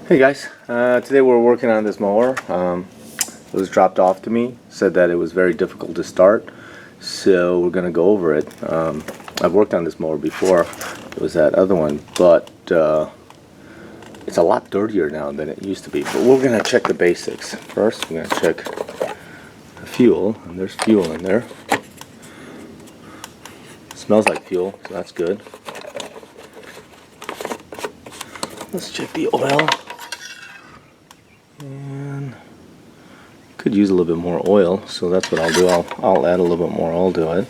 Hey guys, today we're working on this mower. It was dropped off to me, said that it was very difficult to start, so we're gonna go over it. I've worked on this mower before, it was that other one, but it's a lot dirtier now than it used to be. But we're gonna check the basics. First, we're gonna check the fuel, and there's fuel in there. It smells like fuel, so that's good. Let's check the oil. And could use a little bit more oil, so that's what I'll do. I'll add a little bit more oil to it.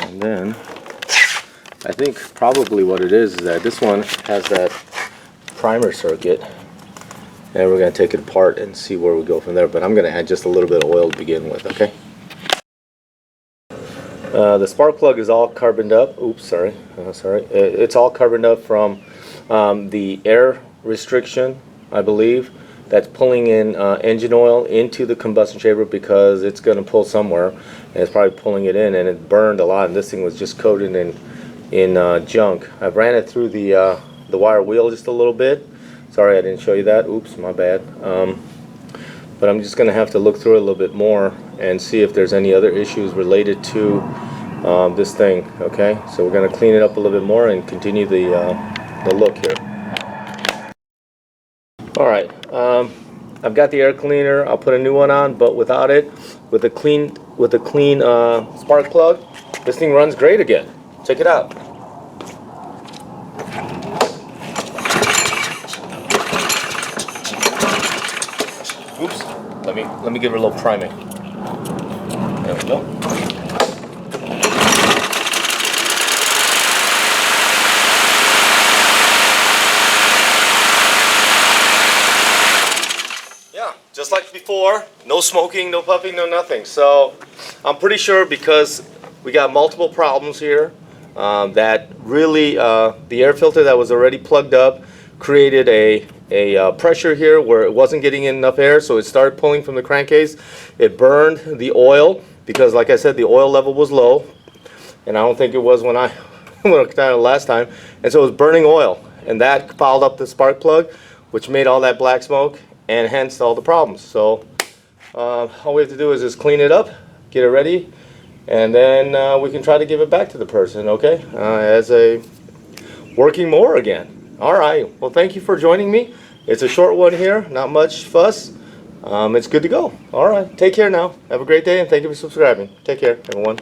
And then I think probably what it is that this one has that primer circuit, and we're going to take it apart and see where we go from there. But I'm going to add just a little bit of oil to begin with, okay? The spark plug is all carboned up. Oops, sorry. It's all carboned up from the air restriction, I believe, that's pulling in engine oil into the combustion chamber, because it's going to pull somewhere, and it's probably pulling it in, and it burned a lot, and this thing was just coated in junk. I've ran it through the wire wheel just a little bit. Sorry I didn't show you that. Oops, my bad. But I'm just going to have to look through it a little bit more and see if there's any other issues related to this thing. Okay, so we're going to clean it up a little bit more and continue the look here. Alright, I've got the air cleaner. I'll put a new one on, but without it, with a clean spark plug, this thing runs great again. Check it out. Oops, let me give her a little priming. There we go. Just like before, no smoking, no puffing, no nothing. So I'm pretty sure, because we got multiple problems here, that really the air filter that was already plugged up created a pressure here where it wasn't getting enough air, so it started pulling from the crankcase. It burned the oil, because like I said, the oil level was low, and I don't think it was when I went down last time, and so it was burning oil, and that fouled up the spark plug, which made all that black smoke, and hence all the problems. So all we have to do is just clean it up, get it ready, and then we can try to give it back to the person, okay, as a working mower again. All right, well, thank you for joining me. It's a short one here, not much fuss. It's good to go. All right, take care now. Have a great day, and thank you for subscribing. Take care, everyone.